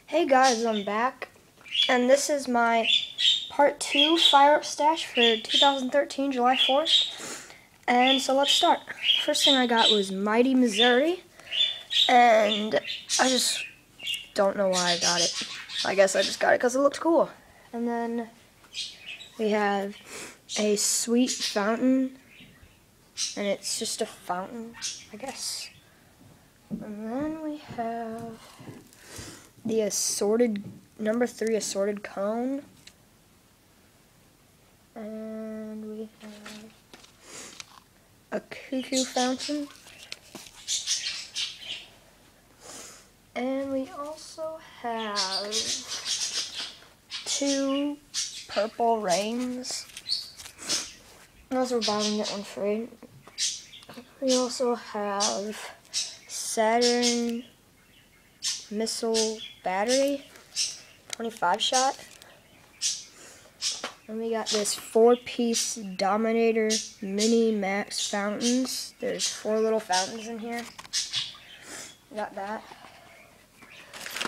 Hey guys, I'm back, and this is my part 2 Firework stash for 2013, July 4th, and so let's start. First thing I got was Mighty Missouri, and I just don't know why I got it. I guess I just got it because it looked cool. And then we have a sweet fountain, and it's just a fountain, I guess. And then we have the assorted, number 3 assorted cone. And we have a cuckoo fountain. And we also have 2 purple rains. Those are buy one get one free. We also have Saturn missile battery, 25 shot. And we got this 4-piece Dominator mini max fountains. There's 4 little fountains in here. Got that.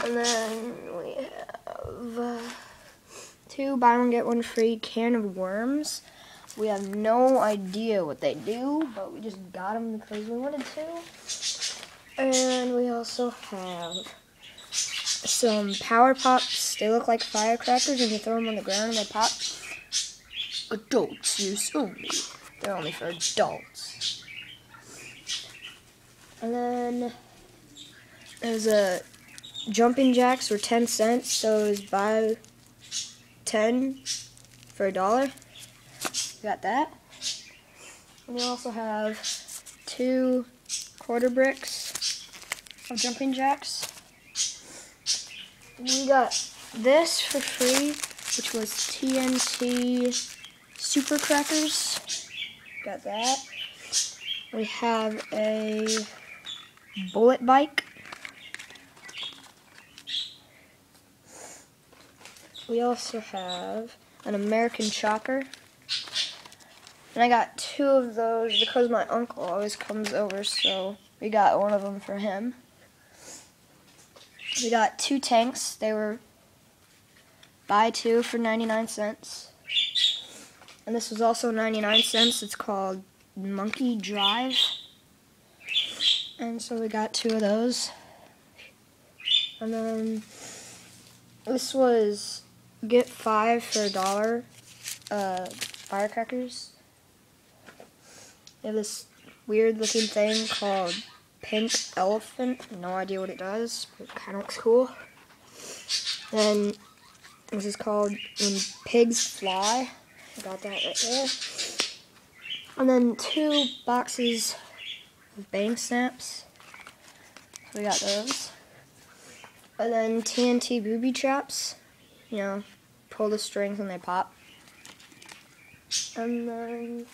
And then we have 2 buy one get one free can of worms. We have no idea what they do, but we just got them because we wanted to. And we also have some power pops. They look like firecrackers, and you throw them on the ground and they pop. Adults use only. They're only for adults. And then there's a jumping jacks for 10 cents, so it was buy 10 for $1. Got that. And we also have 2 quarter bricks of jumping jacks. We got this for free, which was TNT super crackers. Got that. We have a bullet bike. We also have an American chopper. And I got 2 of those because my uncle always comes over, so we got one of them for him. We got 2 tanks. They were buy 2 for 99 cents. And this was also 99 cents. It's called Monkey Drive. And so we got 2 of those. And then this was get 5 for $1 firecrackers. They have this weird looking thing called Pink Elephant. No idea what it does, but it kind of looks cool. Then this is called When Pigs Fly. I got that right there. And then 2 boxes of bang snaps. So we got those. And then TNT booby traps. You know, pull the strings and they pop. And then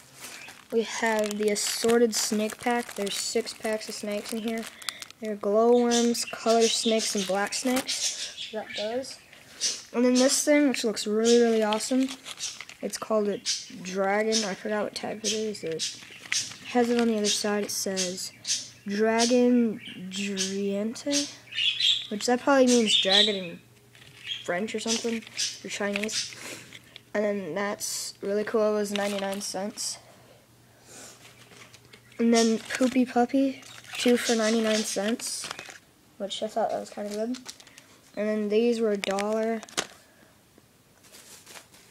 we have the assorted snake pack. There's 6 packs of snakes in here. There are glowworms, color snakes, and black snakes. Got those. And then this thing, which looks really, really awesome. It's called a dragon. I forgot what type it is. It has it on the other side. It says Dragon Driente, which that probably means dragon in French or something, or Chinese. And then that's really cool. It was 99 cents. And then Poopy Puppy, 2 for 99 cents, which I thought that was kind of good. And then these were $1,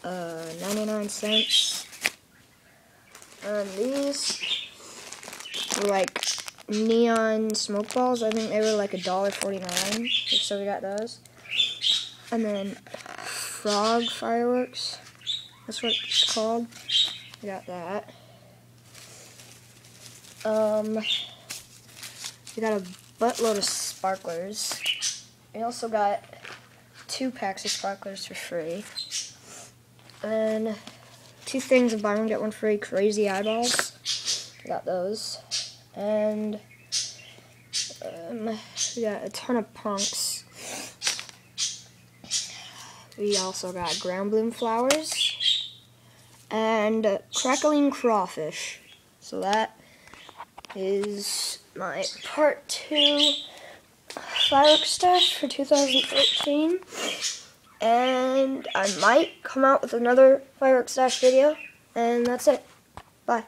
99 cents. And these were like neon smoke balls. I think they were like $1.49, so we got those. And then frog fireworks. That's what it's called. We got that. We got a buttload of sparklers. We also got 2 packs of sparklers for free. And 2 things of buy one get one free crazy eyeballs. We got those. And we got a ton of punks. We also got ground bloom flowers and crackling crawfish. So that is my part 2 firework stash for 2013. And I might come out with another firework stash video. And that's it. Bye.